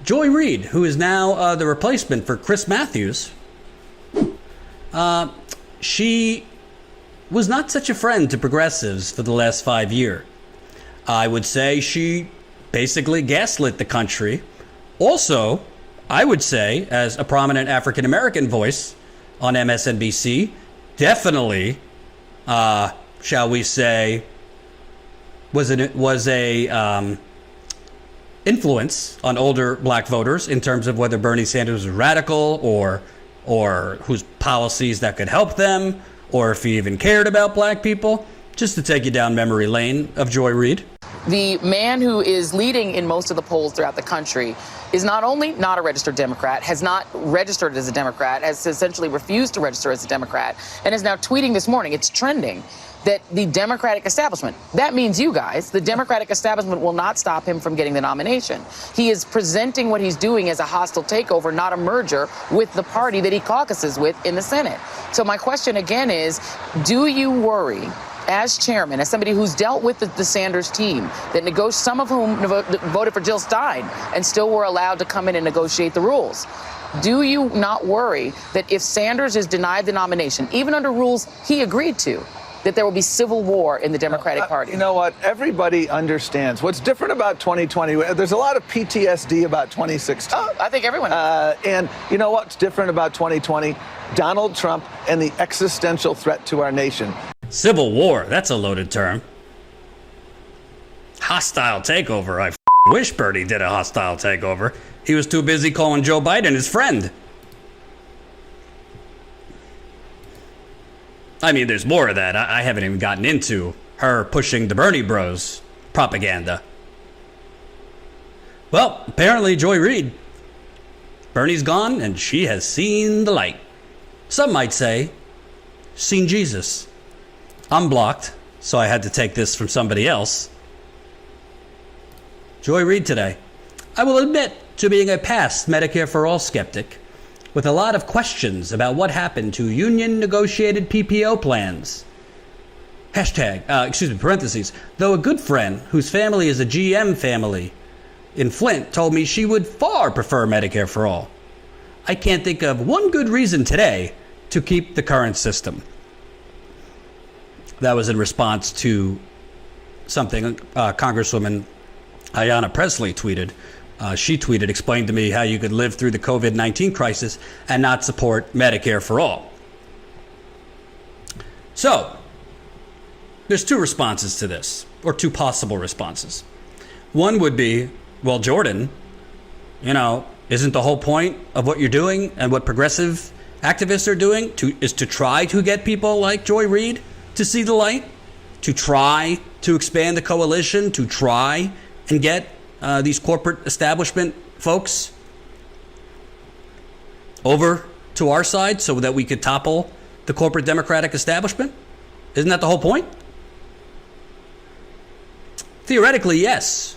Joy Reid, who is now the replacement for Chris Matthews, she was not such a friend to progressives for the last 5 years. I would say she basically gaslit the country. Also, I would say, as a prominent African-American voice on MSNBC, definitely, shall we say, was a influence on older black voters in terms of whether Bernie Sanders was radical or whose policies that could help them, or if he even cared about black people. Just to take you down memory lane of Joy Reid. The man who is leading in most of the polls throughout the country is not only not a registered Democrat, has not registered as a Democrat, has essentially refused to register as a Democrat, and is now tweeting this morning, it's trending, that the Democratic establishment, that means you guys, the Democratic establishment will not stop him from getting the nomination. He is presenting what he's doing as a hostile takeover, not a merger with the party that he caucuses with in the Senate. So my question again is, do you worry, as chairman, as somebody who's dealt with the Sanders team, that some of whom voted for Jill Stein and still were allowed to come in and negotiate the rules, do you not worry that if Sanders is denied the nomination, even under rules he agreed to, that there will be civil war in the Democratic Party? You know what? Everybody understands. What's different about 2020, there's a lot of PTSD about 2016. Oh, I think everyone and you know what's different about 2020? Donald Trump and the existential threat to our nation. Civil war, that's a loaded term. Hostile takeover. I wish Bernie did a hostile takeover. He was too busy calling Joe Biden his friend. I mean, there's more of that. I haven't even gotten into her pushing the Bernie bros propaganda. Well, apparently Joy Reid, Bernie's gone and she has seen the light. Some might say, seen Jesus. I'm blocked, so I had to take this from somebody else. Joy Reid today. I will admit to being a past Medicare for All skeptic, with a lot of questions about what happened to union-negotiated PPO plans. Parentheses. Though a good friend whose family is a GM family in Flint told me she would far prefer Medicare for All. I can't think of one good reason today to keep the current system. That was in response to something Congresswoman Ayanna Pressley tweeted. She tweeted, explain to me how you could live through the COVID-19 crisis and not support Medicare for All. So, there's two responses to this, or two possible responses. One would be, well, Jordan, isn't the whole point of what you're doing and what progressive activists are doing is to try to get people like Joy Reid to see the light, to try to expand the coalition, to try and get these corporate establishment folks over to our side so that we could topple the corporate Democratic establishment? Isn't that the whole point? Theoretically, yes.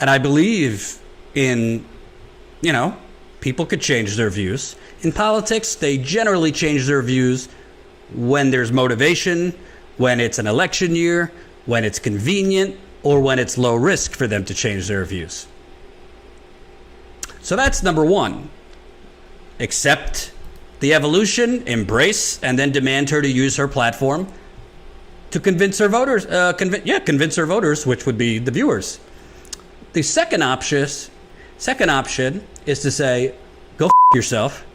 And I believe in, people could change their views. In politics, they generally change their views when there's motivation, when it's an election year, when it's convenient, or when it's low risk for them to change their views. So that's number one. Accept the evolution, embrace, and then demand her to use her platform to convince her voters, convince her voters, which would be the viewers. The second option is to say, go yourself.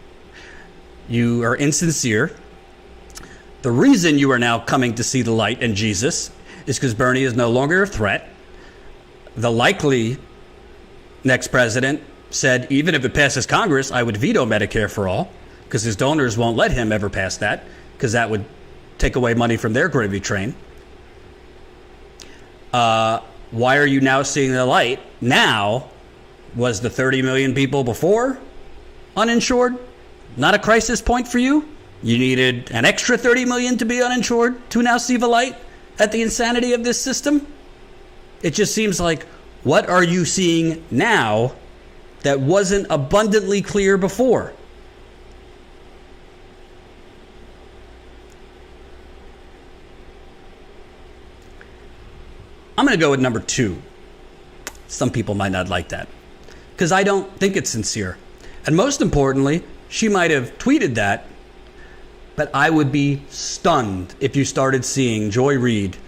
You are insincere. The reason you are now coming to see the light and Jesus is because Bernie is no longer a threat. The likely next president said, even if it passes Congress, I would veto Medicare for All, because his donors won't let him ever pass that, because that would take away money from their gravy train. Why are you now seeing the light? Now, was the 30 million people before uninsured not a crisis point for you? You needed an extra 30 million to be uninsured to now see the light at the insanity of this system? It just seems like, what are you seeing now that wasn't abundantly clear before? I'm going to go with number two. Some people might not like that, because I don't think it's sincere. And most importantly, she might have tweeted that, but I would be stunned if you started seeing Joy Reid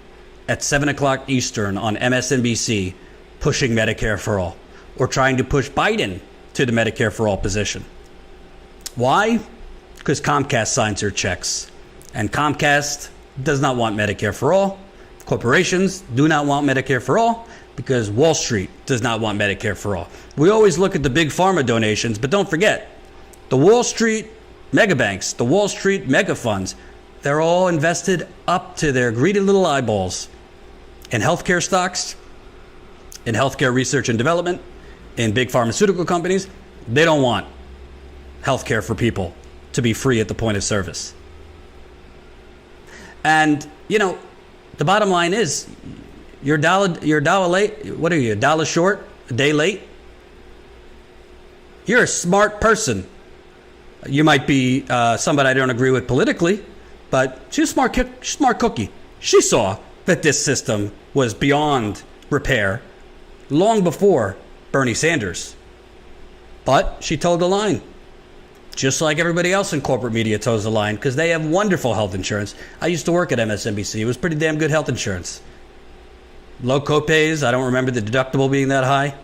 at 7 o'clock Eastern on MSNBC pushing Medicare for all, or trying to push Biden to the Medicare for all position. Why? Because Comcast signs her checks. And Comcast does not want Medicare for all. Corporations do not want Medicare for all because Wall Street does not want Medicare for all. We always look at the big pharma donations, but don't forget, the Wall Street mega banks, the Wall Street mega funds, they're all invested up to their greedy little eyeballs in healthcare stocks, in healthcare research and development, in big pharmaceutical companies. They don't want healthcare for people to be free at the point of service. And, you know, the bottom line is you're a dollar late. What are you, a dollar short, a day late? You're a smart person. You might be somebody I don't agree with politically, but she's a smart cookie. She saw that this system was beyond repair long before Bernie Sanders. But she toed the line, just like everybody else in corporate media toes the line, because they have wonderful health insurance. I used to work at MSNBC. It was pretty damn good health insurance. Low copays. I don't remember the deductible being that high.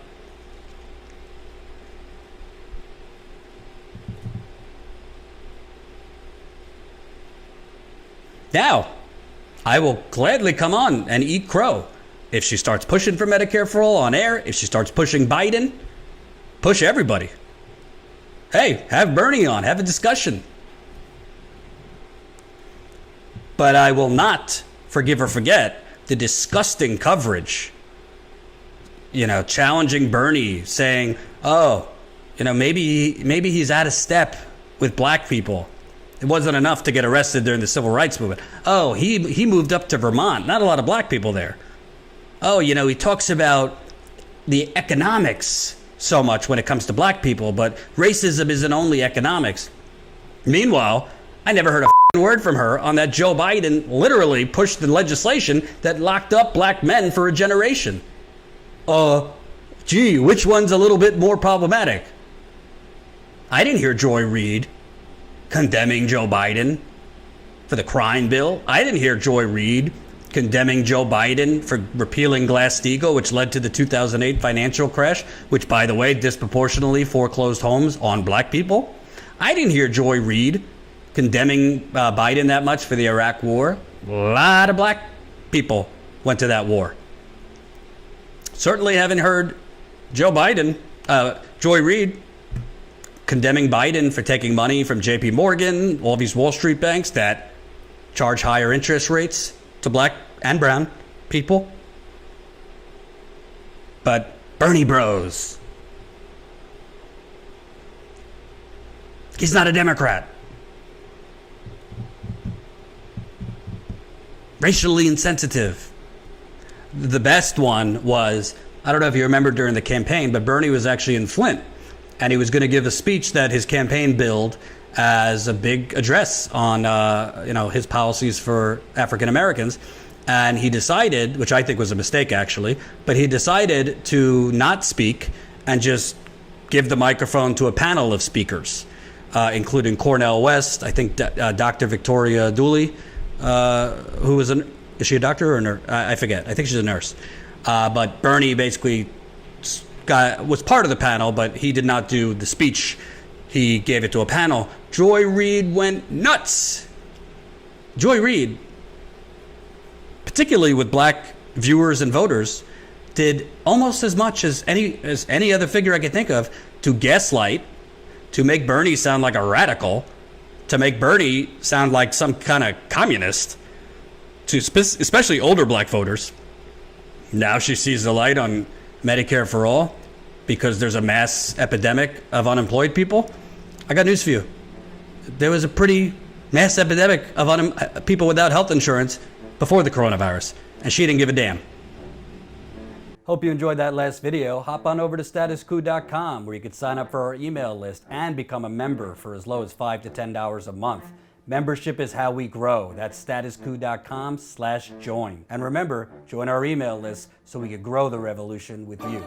Now, I will gladly come on and eat crow if she starts pushing for Medicare for all on air, if she starts pushing Biden, push everybody. Hey, have Bernie on, have a discussion. But I will not forgive or forget the disgusting coverage, you know, challenging Bernie, saying, oh, you know, maybe he's out of step with black people. It wasn't enough to get arrested during the civil rights movement. Oh, he moved up to Vermont. Not a lot of black people there. Oh, you know, he talks about the economics so much when it comes to black people, but racism isn't only economics. Meanwhile, I never heard a word from her on that Joe Biden literally pushed the legislation that locked up black men for a generation. Gee, which one's a little bit more problematic? I didn't hear Joy Reid condemning Joe Biden for the crime bill. I didn't hear Joy Reid condemning Joe Biden for repealing Glass-Steagall, which led to the 2008 financial crash, which, by the way, disproportionately foreclosed homes on black people. I didn't hear Joy Reid condemning Biden that much for the Iraq war. A lot of black people went to that war. Certainly haven't heard Joe Biden, Joy Reid, condemning Biden for taking money from JP Morgan, all these Wall Street banks that charge higher interest rates to black and brown people. But Bernie bros, he's not a Democrat. Racially insensitive. The best one was, I don't know if you remember during the campaign, but Bernie was actually in Flint, and he was going to give a speech that his campaign billed as a big address on his policies for African Americans. And he decided, which I think was a mistake actually, but he decided to not speak and just give the microphone to a panel of speakers, including Cornel West, I think Dr. Victoria Dooley, who was is she a doctor or a nurse? I forget. I think she's a nurse. But Bernie basically was part of the panel, but he did not do the speech. He gave it to a panel. Joy Reid went nuts. Joy Reid, particularly with black viewers and voters, did almost as much as any other figure I could think of to gaslight, to make Bernie sound like a radical, to make Bernie sound like some kind of communist, to especially older black voters. Now she sees the light on Medicare for all because there's a mass epidemic of unemployed people. I got news for you. There was a pretty mass epidemic of people without health insurance before the coronavirus, and she didn't give a damn. Hope you enjoyed that last video. Hop on over to statuscoup.com where you can sign up for our email list and become a member for as low as $5 to $10 a month. Membership is how we grow. That's statuscoup.com/join. And remember, join our email list so we can grow the revolution with you.